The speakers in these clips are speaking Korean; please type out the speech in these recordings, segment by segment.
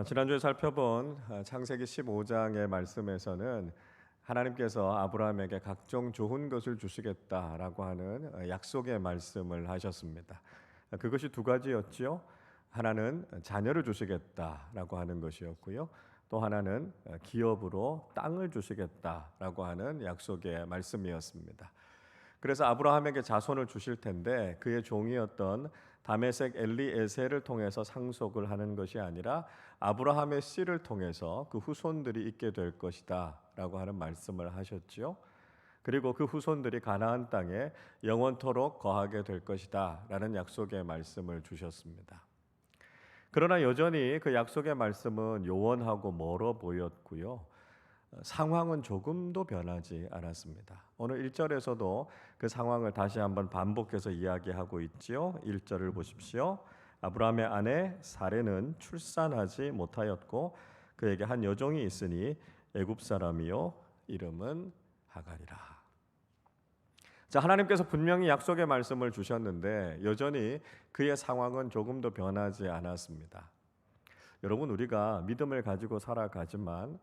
지난주에 살펴본 창세기 15장의 말씀에서는 하나님께서 아브라함에게 각종 좋은 것을 주시겠다라고 하는 약속의 말씀을 하셨습니다. 그것이 두 가지였지요. 하나는 자녀를 주시겠다라고 하는 것이었고요. 또 하나는 기업으로 땅을 주시겠다라고 하는 약속의 말씀이었습니다. 그래서 아브라함에게 자손을 주실 텐데 그의 종이었던 다메섹 엘리에셀을 통해서 상속을 하는 것이 아니라 아브라함의 씨를 통해서 그 후손들이 있게 될 것이다라고 하는 말씀을 하셨지요. 그리고 그 후손들이 가나안 땅에 영원토록 거하게 될 것이다라는 약속의 말씀을 주셨습니다. 그러나 여전히 그 약속의 말씀은 요원하고 멀어 보였고요. 상황은 조금도 변하지 않았습니다. 오늘 1절에서도 그 상황을 다시 한번 반복해서 이야기하고 있지요. 1절을 보십시오. 아브라함의 아내 사레는 출산하지 못하였고 그에게 한 여종이 있으니 애굽 사람이요 이름은 하갈이라. 자, 하나님께서 분명히 약속의 말씀을 주셨는데 여전히 그의 상황은 조금도 변하지 않았습니다. 여러분, 우리가 믿음을 가지고 살아가지만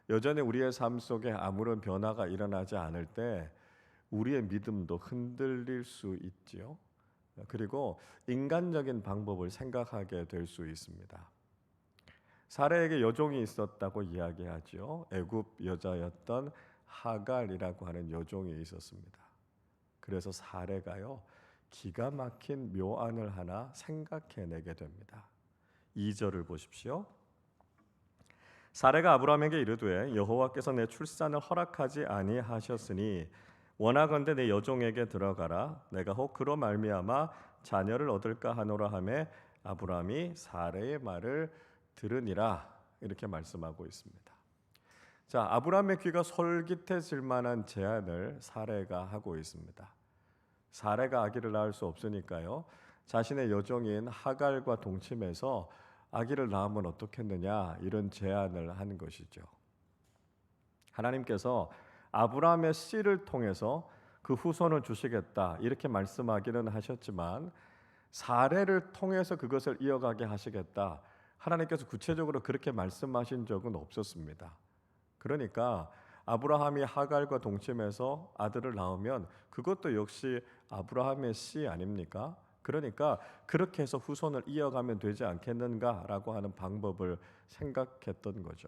여전히 우리의 삶 속에 아무런 변화가 일어나지 않을 때 우리의 믿음도 흔들릴 수 있지요. 그리고 인간적인 방법을 생각하게 될 수 있습니다. 사레에게 여종이 있었다고 이야기하죠. 애굽 여자였던 하갈이라고 하는 여종이 있었습니다. 그래서 사레가요 기가 막힌 묘안을 하나 생각해내게 됩니다. 2절을 보십시오. 사레가 아브라함에게 이르되 여호와께서 내 출산을 허락하지 아니하셨으니 원하건대 내 여종에게 들어가라. 내가 혹 그로 말미암아 자녀를 얻을까 하노라 하매 아브라함이 사레의 말을 들으니라. 이렇게 말씀하고 있습니다. 자, 아브라함의 귀가 솔깃해질 만한 제안을 사레가 하고 있습니다. 사레가 아기를 낳을 수 없으니까요. 자신의 여종인 하갈과 동침해서 아기를 낳으면 어떻겠느냐 이런 제안을 하는 것이죠. 하나님께서 아브라함의 씨를 통해서 그 후손을 주시겠다 이렇게 말씀하기는 하셨지만 사례를 통해서 그것을 이어가게 하시겠다 하나님께서 구체적으로 그렇게 말씀하신 적은 없었습니다. 그러니까 아브라함이 하갈과 동침해서 아들을 낳으면 그것도 역시 아브라함의 씨 아닙니까? 그러니까 그렇게 해서 후손을 이어가면 되지 않겠는가라고 하는 방법을 생각했던 거죠.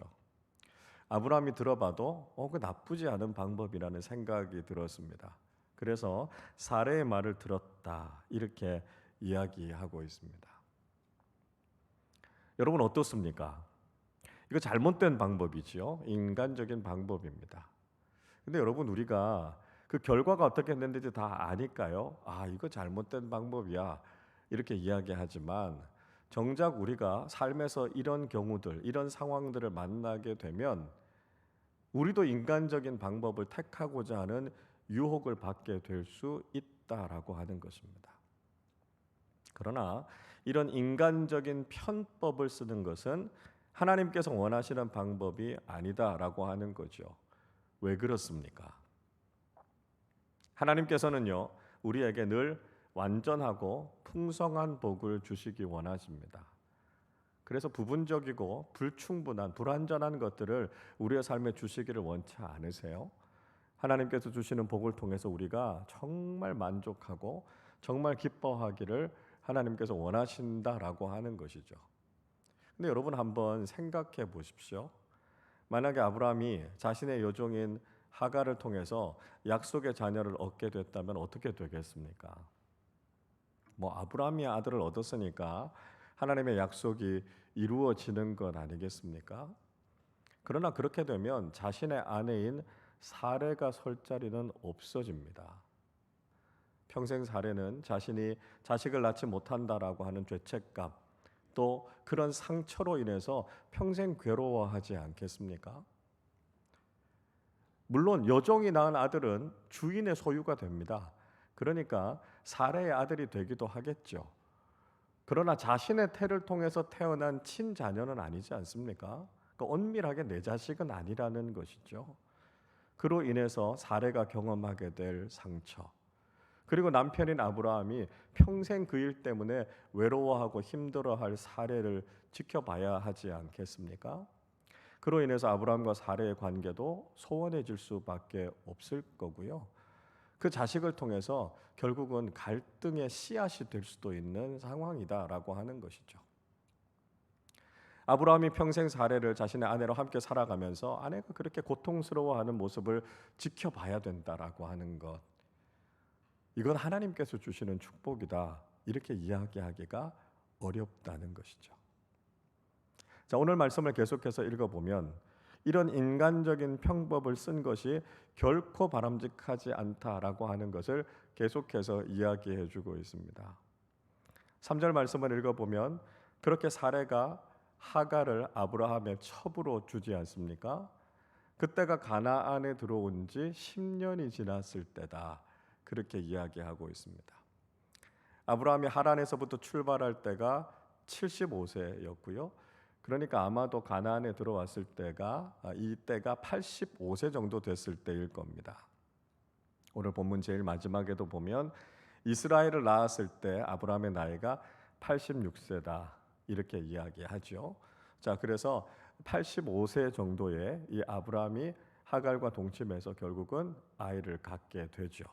아브라함이 들어봐도 그 나쁘지 않은 방법이라는 생각이 들었습니다. 그래서 사레의 말을 들었다 이렇게 이야기하고 있습니다. 여러분 어떻습니까? 이거 잘못된 방법이지요. 인간적인 방법입니다. 근데 여러분 우리가 그 결과가 어떻게 됐는지 다 아니까요. 이거 잘못된 방법이야. 이렇게 이야기하지만 정작 우리가 삶에서 이런 경우들, 이런 상황들을 만나게 되면 우리도 인간적인 방법을 택하고자 하는 유혹을 받게 될 수 있다라고 하는 것입니다. 그러나 이런 인간적인 편법을 쓰는 것은 하나님께서 원하시는 방법이 아니다라고 하는 거죠. 왜 그렇습니까? 하나님께서는요, 우리에게 늘 완전하고 풍성한 복을 주시기 원하십니다. 그래서 부분적이고 불충분한 불완전한 것들을 우리의 삶에 주시기를 원치 않으세요? 하나님께서 주시는 복을 통해서 우리가 정말 만족하고 정말 기뻐하기를 하나님께서 원하신다라고 하는 것이죠. 근데 여러분 한번 생각해 보십시오. 만약에 아브라함이 자신의 여종인 하갈을 통해서 약속의 자녀를 얻게 됐다면 어떻게 되겠습니까? 아브라함이 아들을 얻었으니까 하나님의 약속이 이루어지는 것 아니겠습니까? 그러나 그렇게 되면 자신의 아내인 사레가 설 자리는 없어집니다. 평생 사레는 자신이 자식을 낳지 못한다라고 하는 죄책감, 또 그런 상처로 인해서 평생 괴로워하지 않겠습니까? 물론 여종이 낳은 아들은 주인의 소유가 됩니다. 그러니까 사레의 아들이 되기도 하겠죠. 그러나 자신의 태를 통해서 태어난 친자녀는 아니지 않습니까? 그러니까 엄밀하게 내 자식은 아니라는 것이죠. 그로 인해서 사레가 경험하게 될 상처, 그리고 남편인 아브라함이 평생 그 일 때문에 외로워하고 힘들어할 사례를 지켜봐야 하지 않겠습니까? 그로 인해서 아브라함과 사례의 관계도 소원해질 수밖에 없을 거고요. 그 자식을 통해서 결국은 갈등의 씨앗이 될 수도 있는 상황이다라고 하는 것이죠. 아브라함이 평생 사례를 자신의 아내로 함께 살아가면서 아내가 그렇게 고통스러워하는 모습을 지켜봐야 된다라고 하는 것, 이건 하나님께서 주시는 축복이다, 이렇게 이야기하기가 어렵다는 것이죠. 자, 오늘 말씀을 계속해서 읽어보면 이런 인간적인 평법을 쓴 것이 결코 바람직하지 않다라고 하는 것을 계속해서 이야기해 주고 있습니다. 3절 말씀을 읽어보면 그렇게 사레가 하갈을 아브라함의 첩으로 주지 않습니까? 그때가 가나안에 들어온 지 10년이 지났을 때다, 그렇게 이야기하고 있습니다. 아브라함이 하란에서부터 출발할 때가 75세였고요. 그러니까 아마도 가나안에 들어왔을 때가 이때가 85세 정도 됐을 때일 겁니다. 오늘 본문 제일 마지막에도 보면 이스라엘을 낳았을 때 아브라함의 나이가 86세다, 이렇게 이야기하죠. 자, 그래서 85세 정도의 이 아브라함이 하갈과 동침해서 결국은 아이를 갖게 되죠.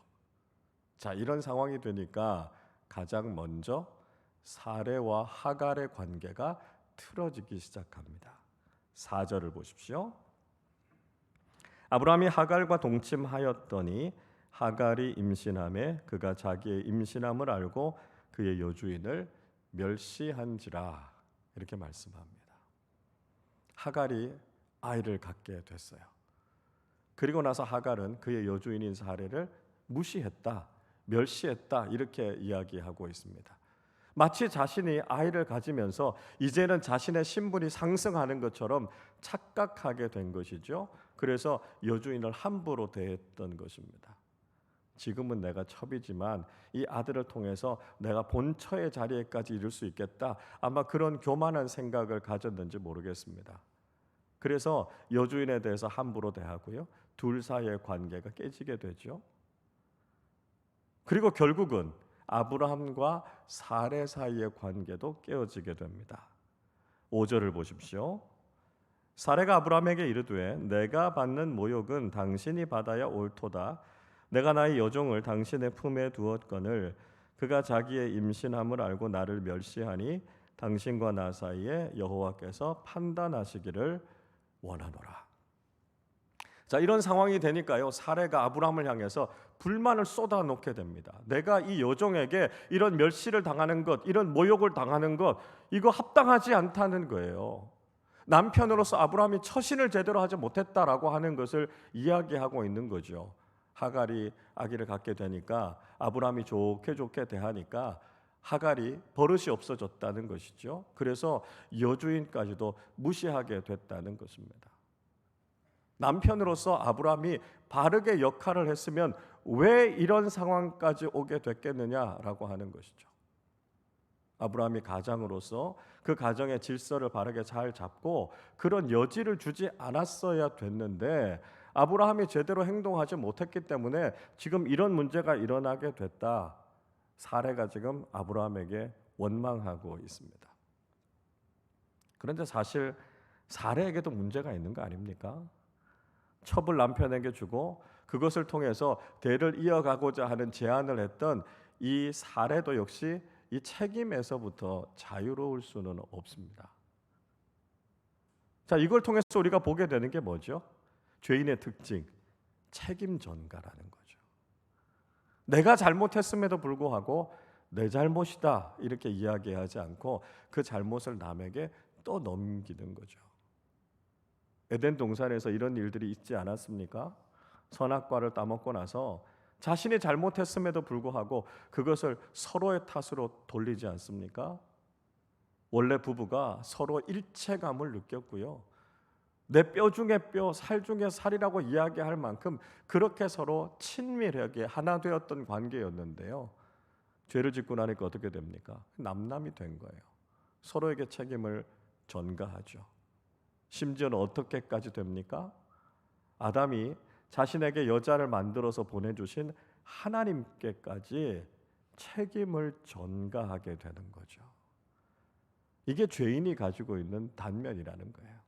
자, 이런 상황이 되니까 가장 먼저 사레와 하갈의 관계가 틀어지기 시작합니다. 4절을 보십시오. 아브라함이 하갈과 동침하였더니 하갈이 임신하매 그가 자기의 임신함을 알고 그의 여주인을 멸시한지라, 이렇게 말씀합니다. 하갈이 아이를 갖게 됐어요. 그리고 나서 하갈은 그의 여주인인 사레를 무시했다, 멸시했다, 이렇게 이야기하고 있습니다. 마치 자신이 아이를 가지면서 이제는 자신의 신분이 상승하는 것처럼 착각하게 된 것이죠. 그래서 여주인을 함부로 대했던 것입니다. 지금은 내가 첩이지만 이 아들을 통해서 내가 본처의 자리에까지 이룰 수 있겠다, 아마 그런 교만한 생각을 가졌는지 모르겠습니다. 그래서 여주인에 대해서 함부로 대하고요, 둘 사이의 관계가 깨지게 되죠. 그리고 결국은 아브라함과 사레 사이의 관계도 깨어지게 됩니다. 5절을 보십시오. 사레가 아브라함에게 이르되 내가 받는 모욕은 당신이 받아야 옳도다. 내가 나의 여종을 당신의 품에 두었거늘 그가 자기의 임신함을 알고 나를 멸시하니 당신과 나 사이에 여호와께서 판단하시기를 원하노라. 자, 이런 상황이 되니까요, 사레가 아브라함을 향해서 불만을 쏟아놓게 됩니다. 내가 이 여종에게 이런 멸시를 당하는 것, 이런 모욕을 당하는 것, 이거 합당하지 않다는 거예요. 남편으로서 아브라함이 처신을 제대로 하지 못했다라고 하는 것을 이야기하고 있는 거죠. 하갈이 아기를 갖게 되니까 아브라함이 좋게 대하니까 하갈이 버릇이 없어졌다는 것이죠. 그래서 여주인까지도 무시하게 됐다는 것입니다. 남편으로서 아브라함이 바르게 역할을 했으면 왜 이런 상황까지 오게 됐겠느냐라고 하는 것이죠. 아브라함이 가장으로서 그 가정의 질서를 바르게 잘 잡고 그런 여지를 주지 않았어야 됐는데 아브라함이 제대로 행동하지 못했기 때문에 지금 이런 문제가 일어나게 됐다. 사레가 지금 아브라함에게 원망하고 있습니다. 그런데 사실 사레에게도 문제가 있는 거 아닙니까? 첩을 남편에게 주고 그것을 통해서 대를 이어가고자 하는 제안을 했던 이 사레도 역시 이 책임에서부터 자유로울 수는 없습니다. 자, 이걸 통해서 우리가 보게 되는 게 뭐죠? 죄인의 특징, 책임 전가라는 거죠. 내가 잘못했음에도 불구하고 내 잘못이다 이렇게 이야기하지 않고 그 잘못을 남에게 또 넘기는 거죠. 에덴 동산에서 이런 일들이 있지 않았습니까? 선악과를 따먹고 나서 자신이 잘못했음에도 불구하고 그것을 서로의 탓으로 돌리지 않습니까? 원래 부부가 서로 일체감을 느꼈고요. 내 뼈 중에 뼈, 살 중에 살이라고 이야기할 만큼 그렇게 서로 친밀하게 하나 되었던 관계였는데요. 죄를 짓고 나니까 어떻게 됩니까? 남남이 된 거예요. 서로에게 책임을 전가하죠. 심지어는 어떻게까지 됩니까? 아담이 자신에게 여자를 만들어서 보내주신 하나님께까지 책임을 전가하게 되는 거죠. 이게 죄인이 가지고 있는 단면이라는 거예요.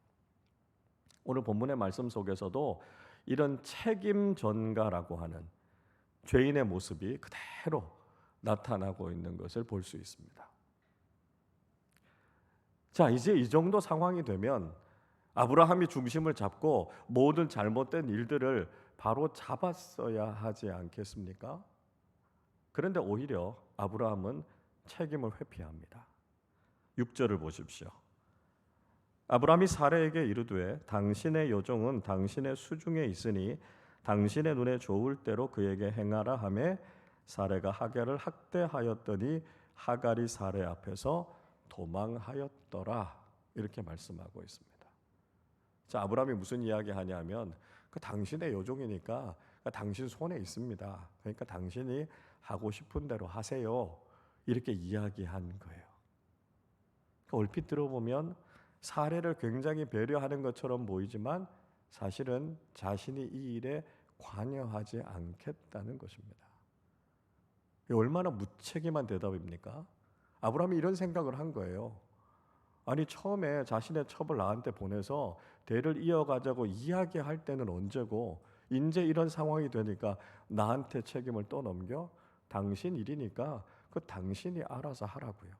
오늘 본문의 말씀 속에서도 이런 책임 전가라고 하는 죄인의 모습이 그대로 나타나고 있는 것을 볼 수 있습니다. 자, 이제 이 정도 상황이 되면 아브라함이 중심을 잡고 모든 잘못된 일들을 바로 잡았어야 하지 않겠습니까? 그런데 오히려 아브라함은 책임을 회피합니다. 6절을 보십시오. 아브라함이 사레에게 이르되 당신의 여종은 당신의 수중에 있으니 당신의 눈에 좋을 대로 그에게 행하라 하매 사레가 하갈을 학대하였더니 하갈이 사레 앞에서 도망하였더라. 이렇게 말씀하고 있습니다. 자, 아브라함이 무슨 이야기 하냐면 당신의 여종이니까 당신 손에 있습니다. 그러니까 당신이 하고 싶은 대로 하세요. 이렇게 이야기한 거예요. 얼핏 들어보면 사례를 굉장히 배려하는 것처럼 보이지만 사실은 자신이 이 일에 관여하지 않겠다는 것입니다. 얼마나 무책임한 대답입니까? 아브라함이 이런 생각을 한 거예요. 아니, 처음에 자신의 첩을 나한테 보내서 대를 이어가자고 이야기할 때는 언제고 이제 이런 상황이 되니까 나한테 책임을 떠넘겨? 당신 일이니까 당신이 알아서 하라고요.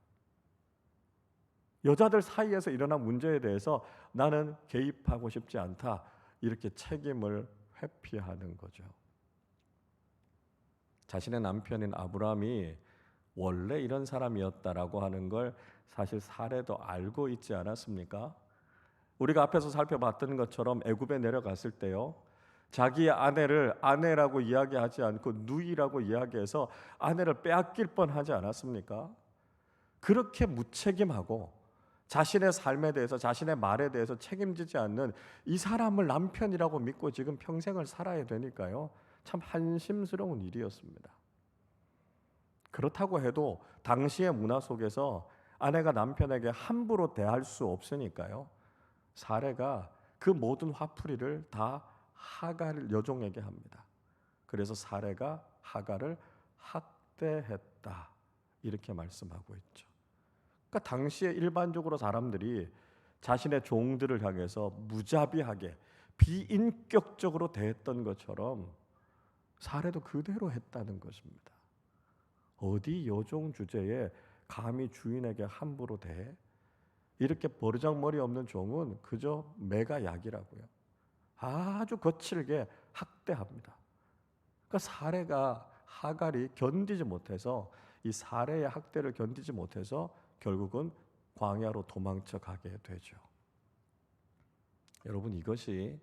여자들 사이에서 일어난 문제에 대해서 나는 개입하고 싶지 않다. 이렇게 책임을 회피하는 거죠. 자신의 남편인 아브라함이 원래 이런 사람이었다라고 하는 걸 사실 사레도 알고 있지 않았습니까? 우리가 앞에서 살펴봤던 것처럼 애굽에 내려갔을 때요, 자기의 아내를 아내라고 이야기하지 않고 누이라고 이야기해서 아내를 빼앗길 뻔하지 않았습니까? 그렇게 무책임하고 자신의 삶에 대해서, 자신의 말에 대해서 책임지지 않는 이 사람을 남편이라고 믿고 지금 평생을 살아야 되니까요, 참 한심스러운 일이었습니다. 그렇다고 해도 당시의 문화 속에서 아내가 남편에게 함부로 대할 수 없으니까요, 사레가 그 모든 화풀이를 다 하갈 여종에게 합니다. 그래서 사레가 하갈을 학대했다, 이렇게 말씀하고 있죠. 그러니까 당시에 일반적으로 사람들이 자신의 종들을 향해서 무자비하게 비인격적으로 대했던 것처럼 사례도 그대로 했다는 것입니다. 어디 여종 주제에 감히 주인에게 함부로 대해? 이렇게 버르장머리 없는 종은 그저 매가 약이라고요. 아주 거칠게 학대합니다. 그러니까 사례가 하갈이 견디지 못해서, 이 사례의 학대를 견디지 못해서 결국은 광야로 도망쳐 가게 되죠. 여러분, 이것이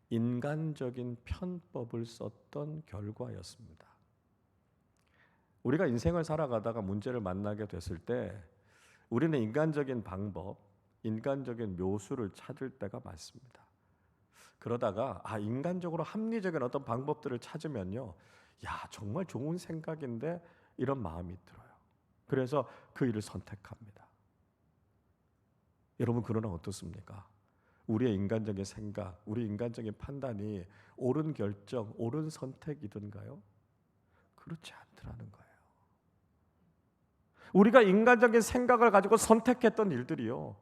인간적인 편법을 썼던 결과였습니다. 우리가 인생을 살아가다가 문제를 만나게 됐을 때 우리는 인간적인 방법, 인간적인 묘수를 찾을 때가 많습니다. 그러다가 인간적으로 합리적인 어떤 방법들을 찾으면요, 정말 좋은 생각인데 이런 마음이 들어요. 그래서 그 일을 선택합니다. 여러분, 그러나 어떻습니까? 우리의 인간적인 생각, 우리 인간적인 판단이 옳은 결정, 옳은 선택이던가요? 그렇지 않더라는 거예요. 우리가 인간적인 생각을 가지고 선택했던 일들이요,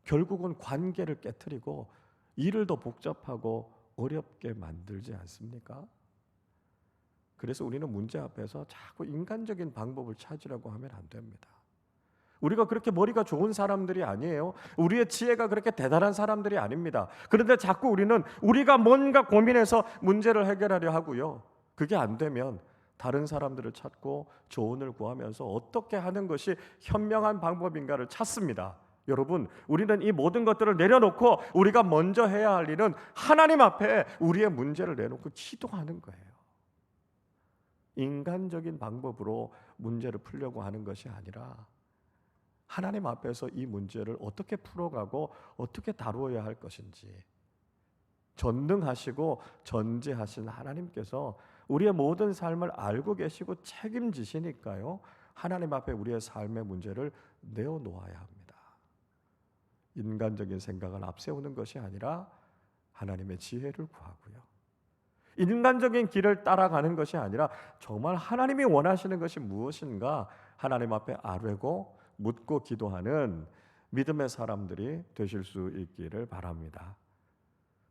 결국은 관계를 깨트리고 일을 더 복잡하고 어렵게 만들지 않습니까? 그래서 우리는 문제 앞에서 자꾸 인간적인 방법을 찾으려고 하면 안 됩니다. 우리가 그렇게 머리가 좋은 사람들이 아니에요. 우리의 지혜가 그렇게 대단한 사람들이 아닙니다. 그런데 자꾸 우리는 우리가 뭔가 고민해서 문제를 해결하려 하고요, 그게 안 되면 다른 사람들을 찾고 조언을 구하면서 어떻게 하는 것이 현명한 방법인가를 찾습니다. 여러분, 우리는 이 모든 것들을 내려놓고 우리가 먼저 해야 할 일은 하나님 앞에 우리의 문제를 내놓고 기도하는 거예요. 인간적인 방법으로 문제를 풀려고 하는 것이 아니라 하나님 앞에서 이 문제를 어떻게 풀어가고 어떻게 다루어야 할 것인지, 전능하시고 전지하신 하나님께서 우리의 모든 삶을 알고 계시고 책임지시니까요, 하나님 앞에 우리의 삶의 문제를 내어놓아야 합니다. 인간적인 생각을 앞세우는 것이 아니라 하나님의 지혜를 구하고요, 인간적인 길을 따라가는 것이 아니라 정말 하나님이 원하시는 것이 무엇인가 하나님 앞에 아뢰고 묻고 기도하는 믿음의 사람들이 되실 수 있기를 바랍니다.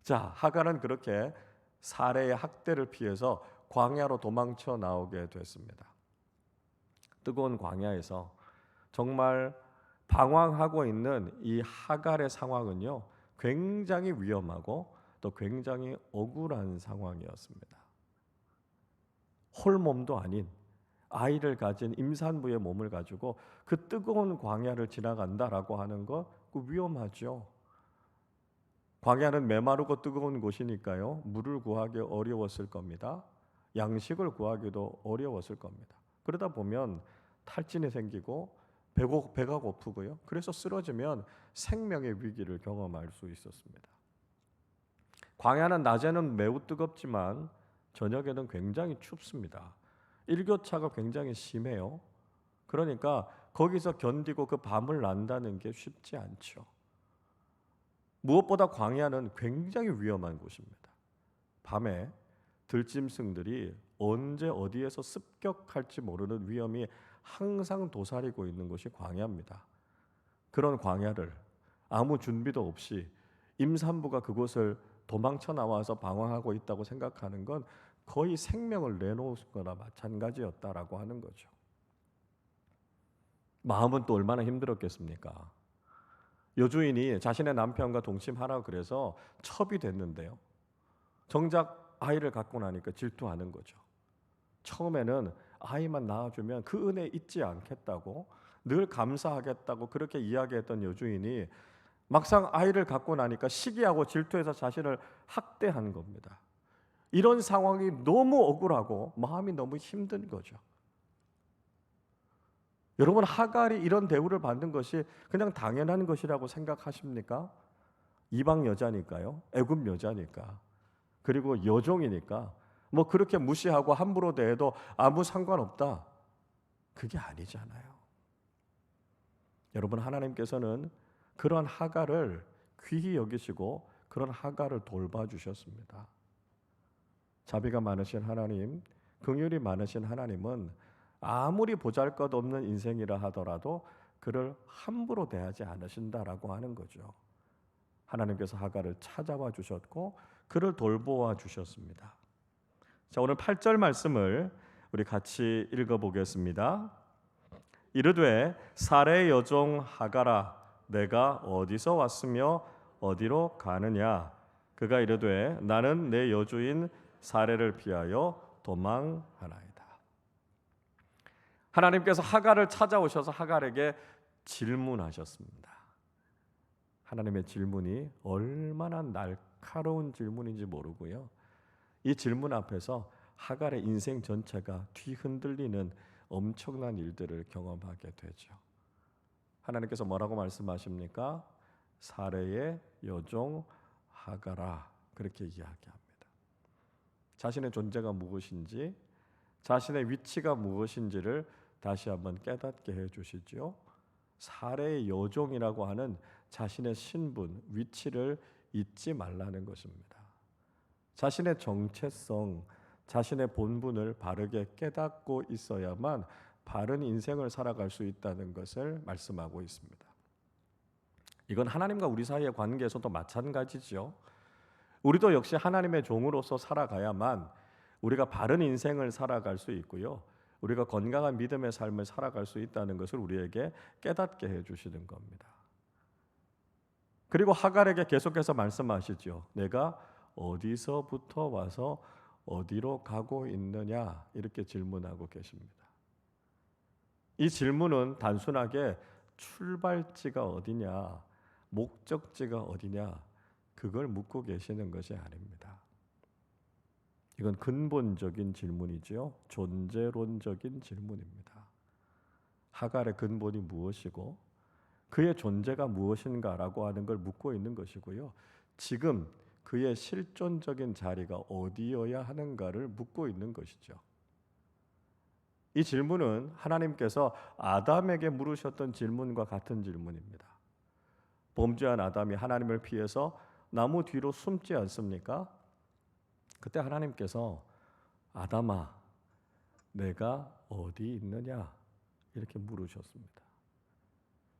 자, 하갈은 그렇게 사레의 학대를 피해서 광야로 도망쳐 나오게 됐습니다. 뜨거운 광야에서 정말 방황하고 있는 이 하갈의 상황은요, 굉장히 위험하고 또 굉장히 억울한 상황이었습니다. 홀몸도 아닌 아이를 가진 임산부의 몸을 가지고 그 뜨거운 광야를 지나간다라고 하는 거 위험하죠. 광야는 메마르고 뜨거운 곳이니까요, 물을 구하기 어려웠을 겁니다. 양식을 구하기도 어려웠을 겁니다. 그러다 보면 탈진이 생기고 배가 고프고요. 그래서 쓰러지면 생명의 위기를 경험할 수 있었습니다. 광야는 낮에는 매우 뜨겁지만 저녁에는 굉장히 춥습니다. 일교차가 굉장히 심해요. 그러니까 거기서 견디고 그 밤을 난다는 게 쉽지 않죠. 무엇보다 광야는 굉장히 위험한 곳입니다. 밤에 들짐승들이 언제 어디에서 습격할지 모르는 위험이 항상 도사리고 있는 곳이 광야입니다. 그런 광야를 아무 준비도 없이 임산부가 그곳을 도망쳐 나와서 방황하고 있다고 생각하는 건 거의 생명을 내놓은 거나 마찬가지였다라고 하는 거죠. 마음은 또 얼마나 힘들었겠습니까? 여주인이 자신의 남편과 동침하라고 그래서 첩이 됐는데요. 정작 아이를 갖고 나니까 질투하는 거죠. 처음에는 아이만 낳아주면 그 은혜 잊지 않겠다고, 늘 감사하겠다고 그렇게 이야기했던 여주인이 막상 아이를 갖고 나니까 시기하고 질투해서 자신을 학대한 겁니다. 이런 상황이 너무 억울하고 마음이 너무 힘든 거죠. 여러분, 하갈이 이런 대우를 받는 것이 그냥 당연한 것이라고 생각하십니까? 이방 여자니까요. 애굽 여자니까. 그리고 여종이니까 뭐 그렇게 무시하고 함부로 대해도 아무 상관없다. 그게 아니잖아요. 여러분, 하나님께서는 그런 하갈을 귀히 여기시고 그런 하갈을 돌봐주셨습니다. 자비가 많으신 하나님, 긍휼이 많으신 하나님은 아무리 보잘것없는 인생이라 하더라도 그를 함부로 대하지 않으신다라고 하는 거죠. 하나님께서 하갈을 찾아와 주셨고 그를 돌보아 주셨습니다. 자, 오늘 8절 말씀을 우리 같이 읽어보겠습니다. 이르되 사레의 여종 하갈아, 내가 어디서 왔으며 어디로 가느냐? 그가 이르되 나는 내 여주인 사레를 피하여 도망하나이다. 하나님께서 하갈을 찾아오셔서 하갈에게 질문하셨습니다. 하나님의 질문이 얼마나 날카로운 질문인지 모르고요. 이 질문 앞에서 하갈의 인생 전체가 뒤흔들리는 엄청난 일들을 경험하게 되죠. 하나님께서 뭐라고 말씀하십니까? 사레의 여종 하갈아, 그렇게 이야기합니다. 자신의 존재가 무엇인지, 자신의 위치가 무엇인지를 다시 한번 깨닫게 해주시죠. 사레의 여종이라고 하는 자신의 신분, 위치를 잊지 말라는 것입니다. 자신의 정체성, 자신의 본분을 바르게 깨닫고 있어야만 바른 인생을 살아갈 수 있다는 것을 말씀하고 있습니다. 이건 하나님과 우리 사이의 관계에서도 마찬가지죠. 우리도 역시 하나님의 종으로서 살아가야만 우리가 바른 인생을 살아갈 수 있고요. 우리가 건강한 믿음의 삶을 살아갈 수 있다는 것을 우리에게 깨닫게 해주시는 겁니다. 그리고 하갈에게 계속해서 말씀하시죠. 내가 어디서부터 와서 어디로 가고 있느냐, 이렇게 질문하고 계십니다. 이 질문은 단순하게 출발지가 어디냐, 목적지가 어디냐, 그걸 묻고 계시는 것이 아닙니다. 이건 근본적인 질문이죠. 존재론적인 질문입니다. 하갈의 근본이 무엇이고 그의 존재가 무엇인가라고 하는 걸 묻고 있는 것이고요. 지금 그의 실존적인 자리가 어디여야 하는가를 묻고 있는 것이죠. 이 질문은 하나님께서 아담에게 물으셨던 질문과 같은 질문입니다. 범죄한 아담이 하나님을 피해서 나무 뒤로 숨지 않습니까? 그때 하나님께서 아담아, 내가 어디 있느냐? 이렇게 물으셨습니다.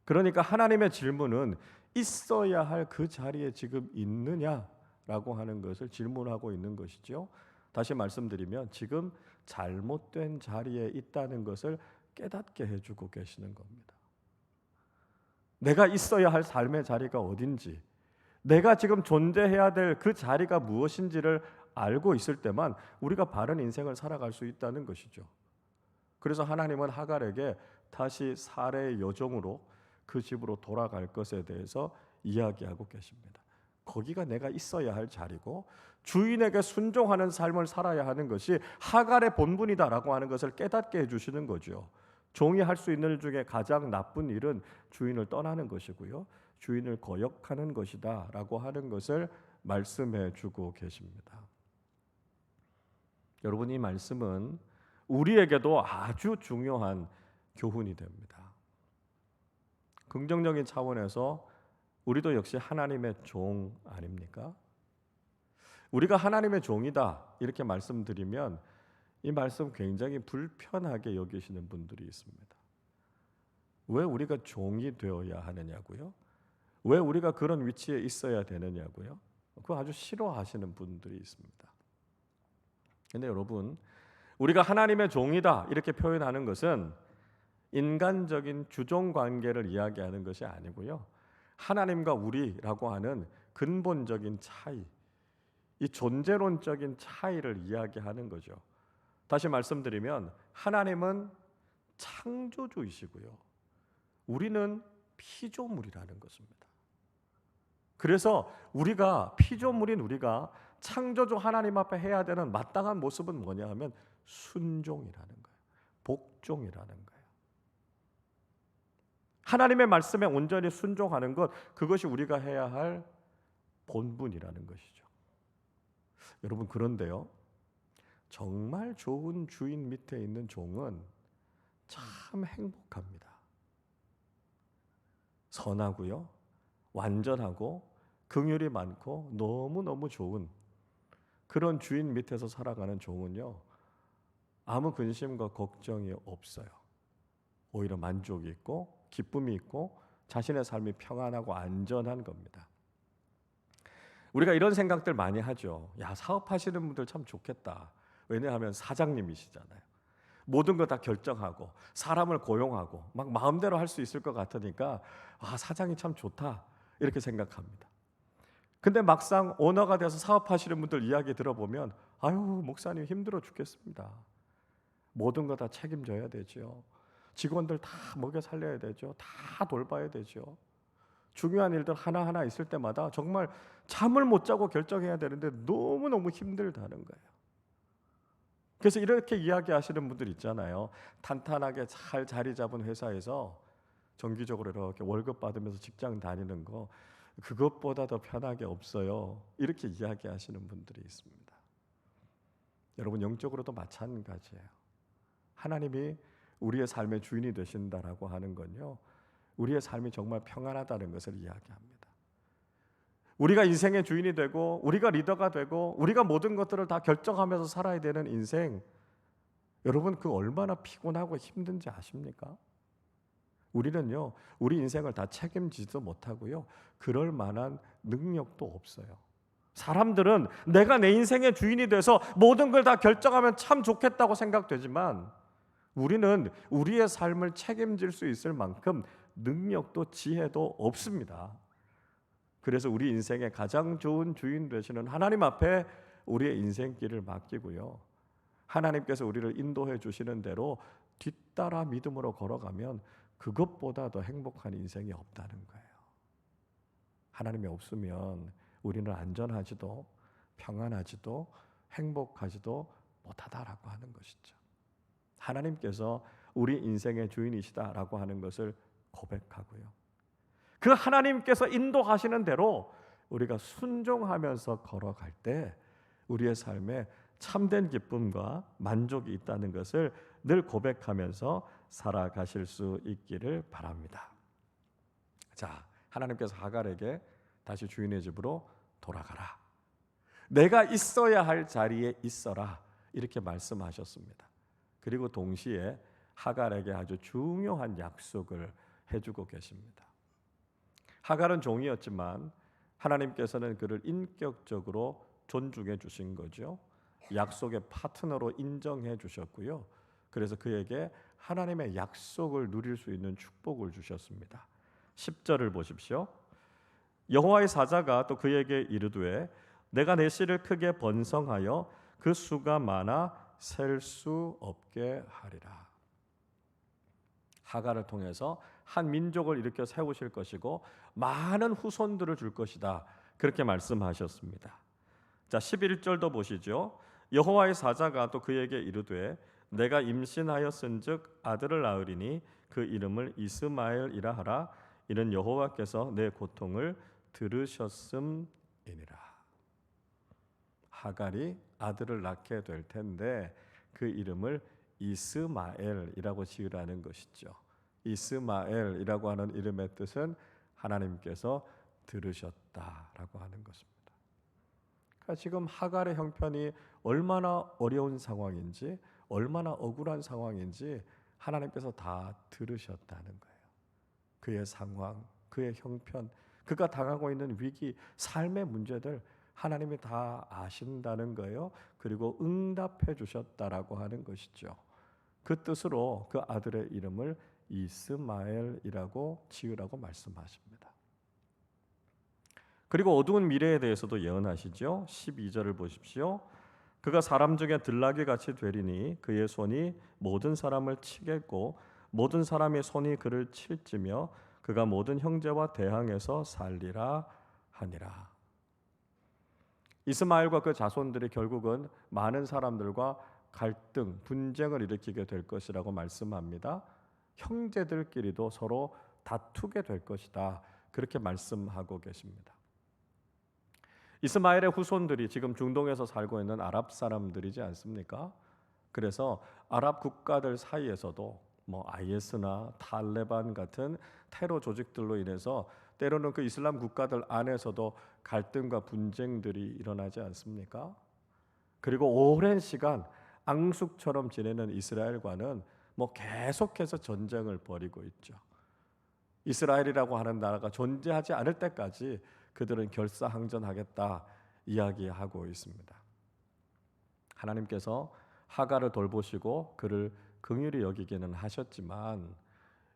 그러니까 하나님의 질문은 있어야 할 그 자리에 지금 있느냐라고 하는 것을 질문하고 있는 것이죠. 다시 말씀드리면 지금 잘못된 자리에 있다는 것을 깨닫게 해주고 계시는 겁니다. 내가 있어야 할 삶의 자리가 어딘지, 내가 지금 존재해야 될 그 자리가 무엇인지를 알고 있을 때만 우리가 바른 인생을 살아갈 수 있다는 것이죠. 그래서 하나님은 하갈에게 다시 사례의 여종으로 그 집으로 돌아갈 것에 대해서 이야기하고 계십니다. 거기가 내가 있어야 할 자리고 주인에게 순종하는 삶을 살아야 하는 것이 하갈의 본분이다라고 하는 것을 깨닫게 해주시는 거죠. 종이 할 수 있는 일 중에 가장 나쁜 일은 주인을 떠나는 것이고요, 주인을 거역하는 것이다라고 하는 것을 말씀해 주고 계십니다. 여러분, 이 말씀은 우리에게도 아주 중요한 교훈이 됩니다. 긍정적인 차원에서 우리도 역시 하나님의 종 아닙니까? 우리가 하나님의 종이다 이렇게 말씀드리면 이 말씀 굉장히 불편하게 여기시는 분들이 있습니다. 왜 우리가 종이 되어야 하느냐고요? 왜 우리가 그런 위치에 있어야 되느냐고요? 그거 아주 싫어하시는 분들이 있습니다. 근데 여러분, 우리가 하나님의 종이다 이렇게 표현하는 것은 인간적인 주종 관계를 이야기하는 것이 아니고요, 하나님과 우리라고 하는 근본적인 차이, 이 존재론적인 차이를 이야기하는 거죠. 다시 말씀드리면 하나님은 창조주이시고요, 우리는 피조물이라는 것입니다. 그래서 우리가 피조물인 우리가 창조주 하나님 앞에 해야 되는 마땅한 모습은 뭐냐 하면 순종이라는 거예요. 복종이라는 거예요. 하나님의 말씀에 온전히 순종하는 것, 그것이 우리가 해야 할 본분이라는 것이죠. 여러분, 그런데요, 정말 좋은 주인 밑에 있는 종은 참 행복합니다. 선하고요, 완전하고 긍휼이 많고 너무너무 좋은 그런 주인 밑에서 살아가는 종은요, 아무 근심과 걱정이 없어요. 오히려 만족이 있고 기쁨이 있고 자신의 삶이 평안하고 안전한 겁니다. 우리가 이런 생각들 많이 하죠. 야, 사업하시는 분들 참 좋겠다. 왜냐하면 사장님이시잖아요. 모든 거 다 결정하고 사람을 고용하고 막 마음대로 할 수 있을 것 같으니까 사장이 참 좋다 이렇게 생각합니다. 근데 막상 오너가 돼서 사업하시는 분들 이야기 들어보면 아유, 목사님 힘들어 죽겠습니다. 모든 거 다 책임져야 되죠. 직원들 다 먹여 살려야 되죠. 다 돌봐야 되죠. 중요한 일들 하나하나 있을 때마다 정말 잠을 못 자고 결정해야 되는데 너무너무 힘들다는 거예요. 그래서 이렇게 이야기하시는 분들 있잖아요. 탄탄하게 잘 자리 잡은 회사에서 정기적으로 이렇게 월급 받으면서 직장 다니는 거, 그것보다 더 편하게 없어요. 이렇게 이야기하시는 분들이 있습니다. 여러분, 영적으로도 마찬가지예요. 하나님이 우리의 삶의 주인이 되신다라고 하는 건요, 우리의 삶이 정말 평안하다는 것을 이야기합니다. 우리가 인생의 주인이 되고 우리가 리더가 되고 우리가 모든 것들을 다 결정하면서 살아야 되는 인생, 여러분, 그 얼마나 피곤하고 힘든지 아십니까? 우리는요, 우리 인생을 다 책임지지도 못하고요, 그럴 만한 능력도 없어요. 사람들은 내가 내 인생의 주인이 돼서 모든 걸 다 결정하면 참 좋겠다고 생각되지만 우리는 우리의 삶을 책임질 수 있을 만큼 능력도 지혜도 없습니다. 그래서 우리 인생의 가장 좋은 주인 되시는 하나님 앞에 우리의 인생길을 맡기고요, 하나님께서 우리를 인도해 주시는 대로 뒤따라 믿음으로 걸어가면 그것보다 더 행복한 인생이 없다는 거예요. 하나님이 없으면 우리는 안전하지도 평안하지도 행복하지도 못하다라고 하는 것이죠. 하나님께서 우리 인생의 주인이시다라고 하는 것을 고백하고요, 그 하나님께서 인도하시는 대로 우리가 순종하면서 걸어갈 때 우리의 삶에 참된 기쁨과 만족이 있다는 것을 늘 고백하면서 살아가실 수 있기를 바랍니다. 자, 하나님께서 하갈에게 다시 주인의 집으로 돌아가라. 내가 있어야 할 자리에 있어라 이렇게 말씀하셨습니다. 그리고 동시에 하갈에게 아주 중요한 약속을 해주고 계십니다. 하갈은 종이었지만 하나님께서는 그를 인격적으로 존중해 주신 거죠. 약속의 파트너로 인정해 주셨고요. 그래서 그에게 하나님의 약속을 누릴 수 있는 축복을 주셨습니다. 10절을 보십시오. 여호와의 사자가 또 그에게 이르되 내가 내 씨를 크게 번성하여 그 수가 많아 셀 수 없게 하리라. 하갈을 통해서 한 민족을 일으켜 세우실 것이고 많은 후손들을 줄 것이다. 그렇게 말씀하셨습니다. 자, 11절도 보시죠. 여호와의 사자가 또 그에게 이르되 내가 임신하였은즉 아들을 낳으리니 그 이름을 이스마엘이라 하라. 이는 여호와께서 내 고통을 들으셨음이니라. 하갈이 아들을 낳게 될 텐데 그 이름을 이스마엘이라고 지으라는 것이죠. 이스마엘이라고 하는 이름의 뜻은 하나님께서 들으셨다라고 하는 것입니다. 그러니까 지금 하갈의 형편이 얼마나 어려운 상황인지, 얼마나 억울한 상황인지 하나님께서 다 들으셨다는 거예요. 그의 상황, 그의 형편, 그가 당하고 있는 위기, 삶의 문제들 하나님이 다 아신다는 거예요. 그리고 응답해 주셨다라고 하는 것이죠. 그 뜻으로 그 아들의 이름을 이스마엘이라고 지으라고 말씀하십니다. 그리고 어두운 미래에 대해서도 예언하시죠. 12절을 보십시오. 그가 사람 중에 들나귀 같이 되리니 그의 손이 모든 사람을 치겠고 모든 사람의 손이 그를 칠지며 그가 모든 형제와 대항해서 살리라 하니라. 이스마엘과 그 자손들이 결국은 많은 사람들과 갈등, 분쟁을 일으키게 될 것이라고 말씀합니다. 형제들끼리도 서로 다투게 될 것이다. 그렇게 말씀하고 계십니다. 이스마엘의 후손들이 지금 중동에서 살고 있는 아랍 사람들이지 않습니까? 그래서 아랍 국가들 사이에서도 IS나 탈레반 같은 테러 조직들로 인해서 때로는 그 이슬람 국가들 안에서도 갈등과 분쟁들이 일어나지 않습니까? 그리고 오랜 시간 앙숙처럼 지내는 이스라엘과는 계속해서 전쟁을 벌이고 있죠. 이스라엘이라고 하는 나라가 존재하지 않을 때까지 그들은 결사항전하겠다 이야기하고 있습니다. 하나님께서 하갈을 돌보시고 그를 긍휼히 여기기는 하셨지만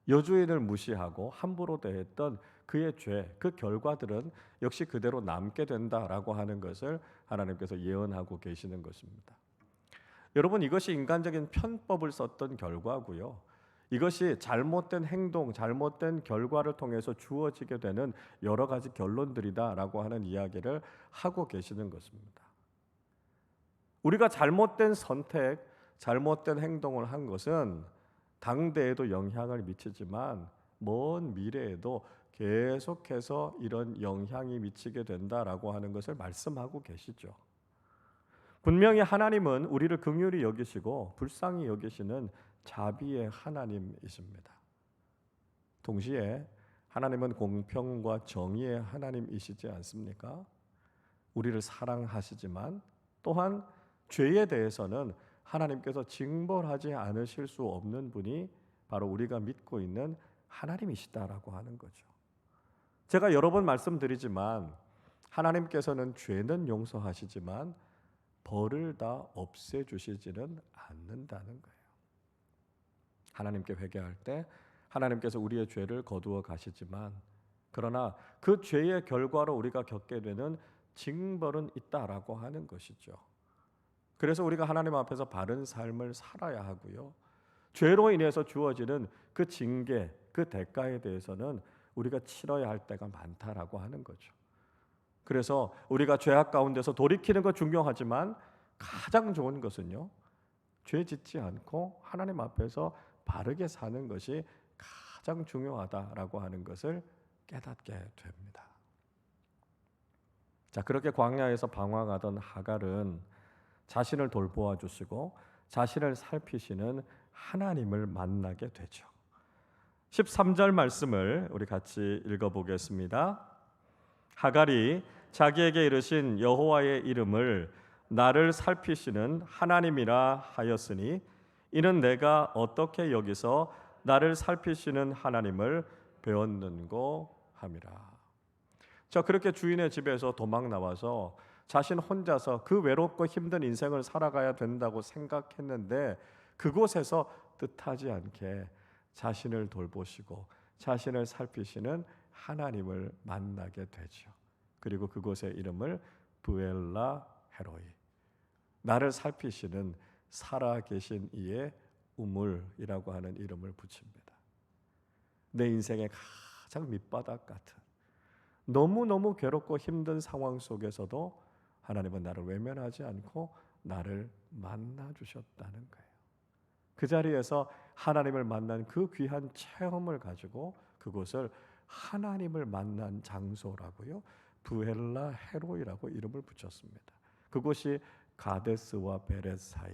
여주인을 무시하고 함부로 대했던 그의 죄, 그 결과들은 역시 그대로 남게 된다라고 하는 것을 하나님께서 예언하고 계시는 것입니다. 여러분, 이것이 인간적인 편법을 썼던 결과고요. 이것이 잘못된 행동, 잘못된 결과를 통해서 주어지게 되는 여러 가지 결론들이다라고 하는 이야기를 하고 계시는 것입니다. 우리가 잘못된 선택, 잘못된 행동을 한 것은 당대에도 영향을 미치지만 먼 미래에도 계속해서 이런 영향이 미치게 된다라고 하는 것을 말씀하고 계시죠. 분명히 하나님은 우리를 긍휼히 여기시고 불쌍히 여기시는 자비의 하나님이십니다. 동시에 하나님은 공평과 정의의 하나님이시지 않습니까? 우리를 사랑하시지만 또한 죄에 대해서는 하나님께서 징벌하지 않으실 수 없는 분이 바로 우리가 믿고 있는 하나님이시다라고 하는 거죠. 제가 여러 번 말씀드리지만 하나님께서는 죄는 용서하시지만 벌을 다 없애주시지는 않는다는 거예요. 하나님께 회개할 때 하나님께서 우리의 죄를 거두어 가시지만 그러나 그 죄의 결과로 우리가 겪게 되는 징벌은 있다라고 하는 것이죠. 그래서 우리가 하나님 앞에서 바른 삶을 살아야 하고요. 죄로 인해서 주어지는 그 징계, 그 대가에 대해서는 우리가 치러야 할 때가 많다라고 하는 거죠. 그래서 우리가 죄악 가운데서 돌이키는 것 중요하지만 가장 좋은 것은요, 죄 짓지 않고 하나님 앞에서 바르게 사는 것이 가장 중요하다라고 하는 것을 깨닫게 됩니다. 자, 그렇게 광야에서 방황하던 하갈은 자신을 돌보아 주시고 자신을 살피시는 하나님을 만나게 되죠. 13절 말씀을 우리 같이 읽어보겠습니다. 하갈이 자기에게 이르신 여호와의 이름을 나를 살피시는 하나님이라 하였으니 이는 내가 어떻게 여기서 나를 살피시는 하나님을 배웠는고 함이라. 자, 그렇게 주인의 집에서 도망 나와서 자신 혼자서 그 외롭고 힘든 인생을 살아가야 된다고 생각했는데 그곳에서 뜻하지 않게 자신을 돌보시고 자신을 살피시는 하나님을 만나게 되죠. 그리고 그곳의 이름을 부엘라 헤로이, 나를 살피시는 살아계신 이의 우물이라고 하는 이름을 붙입니다. 내 인생의 가장 밑바닥 같은 너무너무 괴롭고 힘든 상황 속에서도 하나님은 나를 외면하지 않고 나를 만나 주셨다는 거예요. 그 자리에서 하나님을 만난 그 귀한 체험을 가지고 그곳을 하나님을 만난 장소라고요, 부엘라 헤로이라고 이름을 붙였습니다. 그곳이 가데스와 베렛 사이,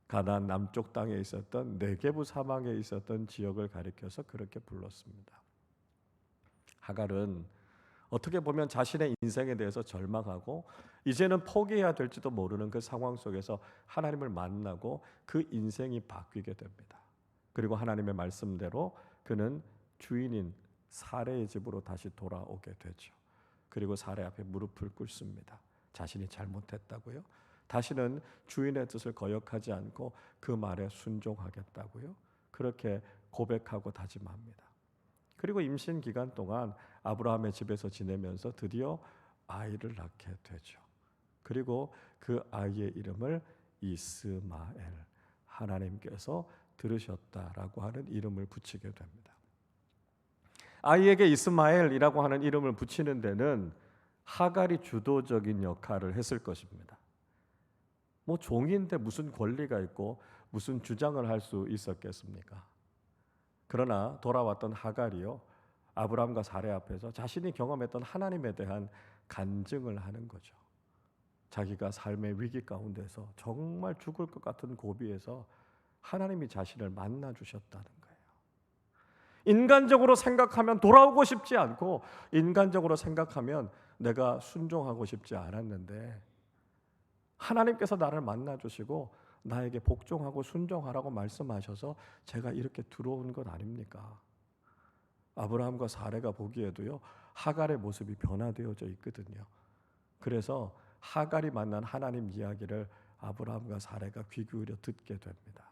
가나안 남쪽 땅에 있었던 네게부 사막에 있었던 지역을 가리켜서 그렇게 불렀습니다. 하갈은 어떻게 보면 자신의 인생에 대해서 절망하고 이제는 포기해야 될지도 모르는 그 상황 속에서 하나님을 만나고 그 인생이 바뀌게 됩니다. 그리고 하나님의 말씀대로 그는 주인인 사레의 집으로 다시 돌아오게 되죠. 그리고 사레 앞에 무릎을 꿇습니다. 자신이 잘못했다고요? 다시는 주인의 뜻을 거역하지 않고 그 말에 순종하겠다고요? 그렇게 고백하고 다짐합니다. 그리고 임신 기간 동안 아브라함의 집에서 지내면서 드디어 아이를 낳게 되죠. 그리고 그 아이의 이름을 이스마엘, 하나님께서 들으셨다라고 하는 이름을 붙이게 됩니다. 아이에게 이스마엘이라고 하는 이름을 붙이는 데는 하갈이 주도적인 역할을 했을 것입니다. 뭐 종인데 무슨 권리가 있고 무슨 주장을 할 수 있었겠습니까? 그러나 돌아왔던 하갈이요, 아브라함과 사레 앞에서 자신이 경험했던 하나님에 대한 간증을 하는 거죠. 자기가 삶의 위기 가운데서 정말 죽을 것 같은 고비에서 하나님이 자신을 만나 주셨다는 거예요. 인간적으로 생각하면 돌아오고 싶지 않고, 인간적으로 생각하면 내가 순종하고 싶지 않았는데 하나님께서 나를 만나 주시고 나에게 복종하고 순종하라고 말씀하셔서 제가 이렇게 들어온 것 아닙니까? 아브라함과 사레가 보기에도요, 하갈의 모습이 변화되어져 있거든요. 그래서 하갈이 만난 하나님 이야기를 아브라함과 사레가 귀 기울여 듣게 됩니다.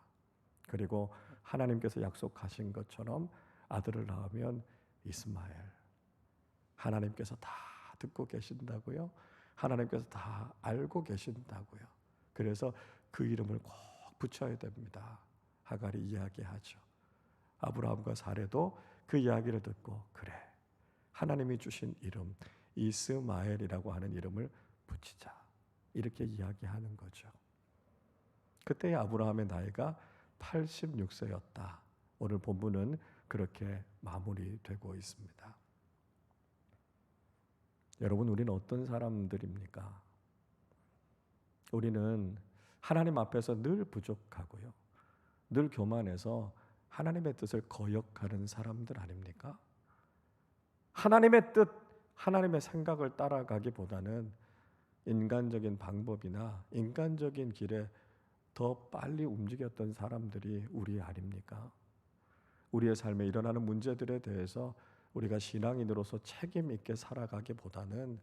그리고 하나님께서 약속하신 것처럼 아들을 낳으면 이스마엘, 하나님께서 다 듣고 계신다고요. 하나님께서 다 알고 계신다고요. 그래서 그 이름을 꼭 붙여야 됩니다. 하갈이 이야기하죠. 아브라함과 사레도 그 이야기를 듣고, 그래, 하나님이 주신 이름 이스마엘이라고 하는 이름을 붙이자, 이렇게 이야기하는 거죠. 그때 아브라함의 나이가 86세였다. 오늘 본문은 그렇게 마무리되고 있습니다. 여러분, 우리는 어떤 사람들입니까? 우리는 하나님 앞에서 늘 부족하고요, 늘 교만해서 하나님의 뜻을 거역하는 사람들 아닙니까? 하나님의 뜻, 하나님의 생각을 따라가기보다는 인간적인 방법이나 인간적인 길에 더 빨리 움직였던 사람들이 우리 아닙니까? 우리의 삶에 일어나는 문제들에 대해서 우리가 신앙인으로서 책임 있게 살아가기보다는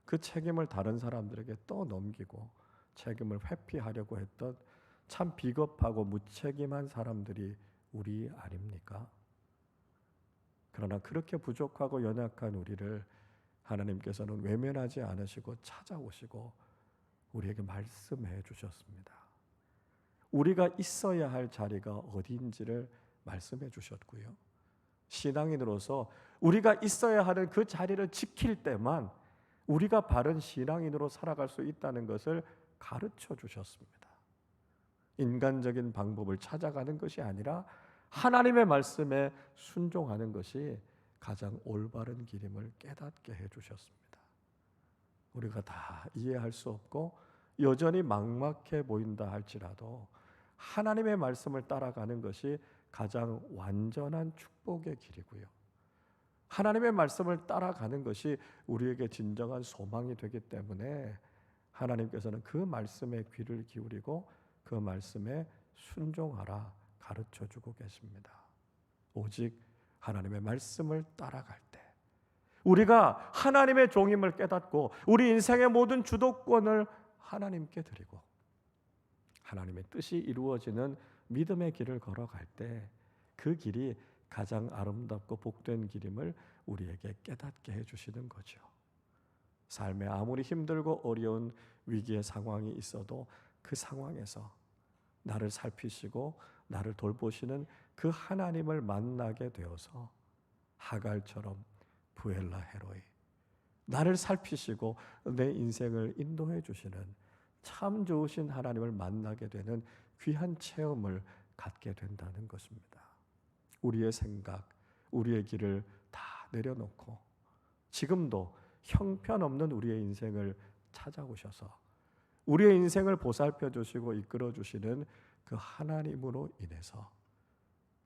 그 책임을 다른 사람들에게 떠넘기고 책임을 회피하려고 했던 참 비겁하고 무책임한 사람들이 우리 아닙니까? 그러나 그렇게 부족하고 연약한 우리를 하나님께서는 외면하지 않으시고 찾아오시고 우리에게 말씀해 주셨습니다. 우리가 있어야 할 자리가 어디인지를 말씀해 주셨고요, 신앙인으로서 우리가 있어야 하는 그 자리를 지킬 때만 우리가 바른 신앙인으로 살아갈 수 있다는 것을 가르쳐 주셨습니다. 인간적인 방법을 찾아가는 것이 아니라 하나님의 말씀에 순종하는 것이 가장 올바른 길임을 깨닫게 해주셨습니다. 우리가 다 이해할 수 없고 여전히 막막해 보인다 할지라도 하나님의 말씀을 따라가는 것이 가장 완전한 축복의 길이고요, 하나님의 말씀을 따라가는 것이 우리에게 진정한 소망이 되기 때문에 하나님께서는 그 말씀에 귀를 기울이고 그 말씀에 순종하라 가르쳐 주고 계십니다. 오직 하나님의 말씀을 따라갈 때 우리가 하나님의 종임을 깨닫고 우리 인생의 모든 주도권을 하나님께 드리고 하나님의 뜻이 이루어지는 믿음의 길을 걸어갈 때 그 길이 가장 아름답고 복된 길임을 우리에게 깨닫게 해주시는 거죠. 삶에 아무리 힘들고 어려운 위기의 상황이 있어도 그 상황에서 나를 살피시고 나를 돌보시는 그 하나님을 만나게 되어서 하갈처럼 부엘라 헤로이 나를 살피시고 내 인생을 인도해 주시는 참 좋으신 하나님을 만나게 되는 귀한 체험을 갖게 된다는 것입니다. 우리의 생각, 우리의 길을 다 내려놓고 지금도 형편없는 우리의 인생을 찾아오셔서 우리의 인생을 보살펴 주시고 이끌어 주시는 그 하나님으로 인해서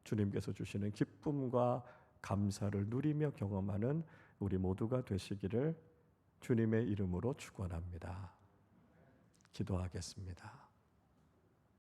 주님께서 주시는 기쁨과 감사를 누리며 경험하는 우리 모두가 되시기를 주님의 이름으로 축원합니다. 기도하겠습니다.